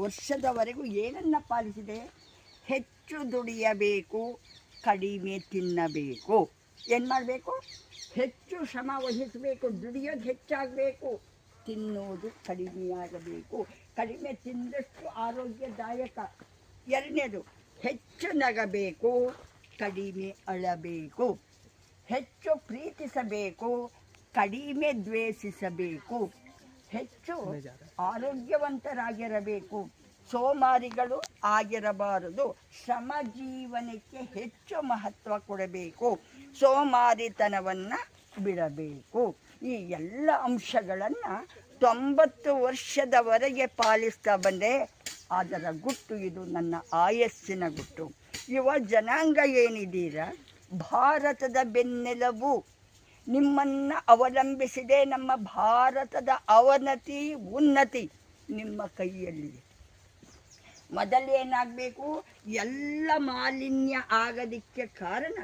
ವರ್ಷದವರೆಗೂ ಏನನ್ನ ಪಾಲಿಸಿದೆ? ಹೆಚ್ಚು ದುಡಿಯಬೇಕು, ಕಡಿಮೆ ತಿನ್ನಬೇಕು. ಏನು ಮಾಡಬೇಕು? ಹೆಚ್ಚು ಶ್ರಮ ವಹಿಸಬೇಕು, ದುಡಿಯೋದು ಹೆಚ್ಚಾಗಬೇಕು, ತಿನ್ನೋದು ಕಡಿಮೆಯಾಗಬೇಕು. ಕಡಿಮೆ ತಿಂದಷ್ಟು ಆರೋಗ್ಯದಾಯಕ. ಎರಡನೇದು, ಹೆಚ್ಚು ನಗಬೇಕು, ಕಡಿಮೆ ಅಳಬೇಕು. ಹೆಚ್ಚು ಪ್ರೀತಿಸಬೇಕು, ಕಡಿಮೆ ದ್ವೇಷಿಸಬೇಕು. ಹೆಚ್ಚು ಆರೋಗ್ಯವಂತರಾಗಿರಬೇಕು, ಸೋಮಾರಿಗಳು ಆಗಿರಬಾರದು. ಶ್ರಮ ಜೀವನಕ್ಕೆ ಹೆಚ್ಚು ಮಹತ್ವ ಕೊಡಬೇಕು, ಸೋಮಾರಿತನವನ್ನು ಬಿಡಬೇಕು. ಈ ಎಲ್ಲ ಅಂಶಗಳನ್ನು 90 ವರ್ಷದವರೆಗೆ ಪಾಲಿಸ್ತಾ ಬಂದೆ. ಅದರ ಗುಟ್ಟು ಇದು, ನನ್ನ ಆಯಸ್ಸಿನ ಗುಟ್ಟು. ಯುವ ಜನಾಂಗ ಏನಿದ್ದೀರ, ಭಾರತದ ಬೆನ್ನೆಲುಬು. ನಿಮ್ಮನ್ನು ಅವಲಂಬಿಸಿದೆ ನಮ್ಮ ಭಾರತದ ಅವನತಿ ಉನ್ನತಿ ನಿಮ್ಮ ಕೈಯಲ್ಲಿದೆ. ಮೊದಲೇನಾಗಬೇಕು? ಎಲ್ಲ ಮಾಲಿನ್ಯ ಆಗೋದಕ್ಕೆ ಕಾರಣ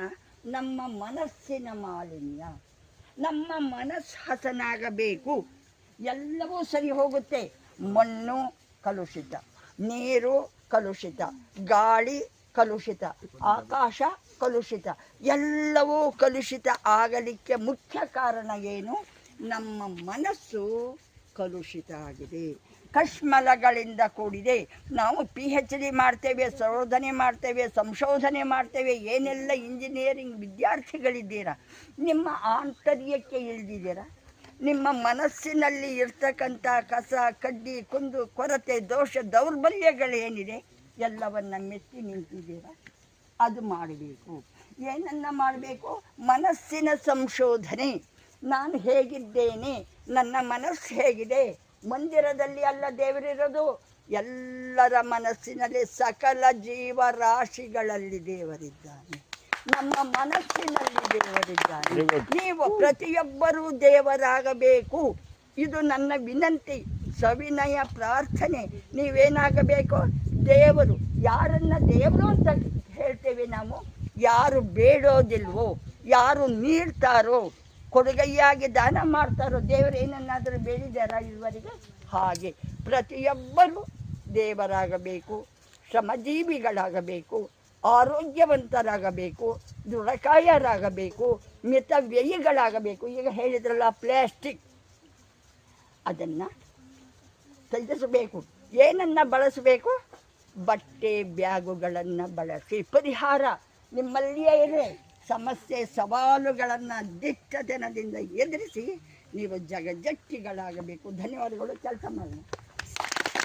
ನಮ್ಮ ಮನಸ್ಸಿನ ಮಾಲಿನ್ಯ. ನಮ್ಮ ಮನಸ್ಸು ಹಸನಾಗಬೇಕು, ಎಲ್ಲವೂ ಸರಿ ಹೋಗುತ್ತೆ. ಮಣ್ಣು ಕಲುಷಿತ, ನೀರು ಕಲುಷಿತ, ಗಾಳಿ ಕಲುಷಿತ, ಆಕಾಶ ಕಲುಷಿತ, ಎಲ್ಲವೂ ಕಲುಷಿತ ಆಗಲಿಕ್ಕೆ ಮುಖ್ಯ ಕಾರಣ ಏನು? ನಮ್ಮ ಮನಸ್ಸು ಕಲುಷಿತ ಆಗಿದೆ, ಕಶ್ಮಲಗಳಿಂದ ಕೂಡಿದೆ. ನಾವು PhD ಮಾಡ್ತೇವೆ, ಶೋಧನೆ ಮಾಡ್ತೇವೆ, ಸಂಶೋಧನೆ ಮಾಡ್ತೇವೆ, ಏನೆಲ್ಲ ಇಂಜಿನಿಯರಿಂಗ್ ವಿದ್ಯಾರ್ಥಿಗಳಿದ್ದೀರಾ, ನಿಮ್ಮ ಆಂತರ್ಯಕ್ಕೆ ಇಳಿದಿದ್ದೀರಾ? ನಿಮ್ಮ ಮನಸ್ಸಿನಲ್ಲಿ ಇರ್ತಕ್ಕಂಥ ಕಸ, ಕಡ್ಡಿ, ಕುಂದು ಕೊರತೆ, ದೋಷ, ದೌರ್ಬಲ್ಯಗಳೇನಿದೆ ಎಲ್ಲವನ್ನ ಮೆತ್ತಿ ನಿಂತಿದ್ದೀರಾ? ಅದು ಮಾಡಬೇಕು. ಏನನ್ನ ಮಾಡಬೇಕು? ಮನಸ್ಸಿನ ಸಂಶೋಧನೆ. ನಾನು ಹೇಗಿದ್ದೇನೆ, ನನ್ನ ಮನಸ್ಸು ಹೇಗಿದೆ? ಮಂದಿರದಲ್ಲಿ ಅಲ್ಲ ದೇವರಿರೋದು, ಎಲ್ಲರ ಮನಸ್ಸಿನಲ್ಲಿ, ಸಕಲ ಜೀವರಾಶಿಗಳಲ್ಲಿ ದೇವರಿದ್ದಾನೆ. ನಮ್ಮ ಮನಸ್ಸಿನಲ್ಲಿ ದೇವರಿದ್ದಾನೆ. ನೀವು ಪ್ರತಿಯೊಬ್ಬರೂ ದೇವರಾಗಬೇಕು. ಇದು ನನ್ನ ವಿನಂತಿ, ಸವಿನಯ ಪ್ರಾರ್ಥನೆ. ನೀವೇನಾಗಬೇಕು? ದೇವರು. ಯಾರನ್ನ ದೇವರು ಅಂತ ಹೇಳ್ತೇವೆ ನಾವು? ಯಾರು ಬೇಡೋದಿಲ್ವೋ, ಯಾರು ನೀಡ್ತಾರೋ, ಕೊಡುಗೈಯಾಗಿ ದಾನ ಮಾಡ್ತಾರೋ, ದೇವರು ಏನನ್ನಾದರೂ ಬೇಡಿದಾರ ಇದುವರೆಗೆ? ಹಾಗೆ ಪ್ರತಿಯೊಬ್ಬರೂ ದೇವರಾಗಬೇಕು, ಶ್ರಮಜೀವಿಗಳಾಗಬೇಕು, ಆರೋಗ್ಯವಂತರಾಗಬೇಕು, ದೃಢಕಾಯರಾಗಬೇಕು, ಮಿತವ್ಯಯಿಗಳಾಗಬೇಕು. ಈಗ ಹೇಳಿದ್ರಲ್ಲ ಪ್ಲಾಸ್ಟಿಕ್, ಅದನ್ನು ತ್ಯಜಿಸಬೇಕು. ಏನನ್ನು ಬಳಸಬೇಕು? ಬಟ್ಟೆ ಬ್ಯಾಗುಗಳನ್ನು ಬಳಸಿ. ಪರಿಹಾರ ನಿಮ್ಮಲ್ಲಿಯೇ ಇದೆ. ಸಮಸ್ಯೆ ಸವಾಲುಗಳನ್ನು ದಿಟ್ಟತನದಿಂದ ಎದುರಿಸಿ ನೀವು ಜಗಜ್ಜಟ್ಟಿಗಳಾಗಬೇಕು. ಧನ್ಯವಾದಗಳು. ಕೆಲಸ ಮಾಡೋಣ.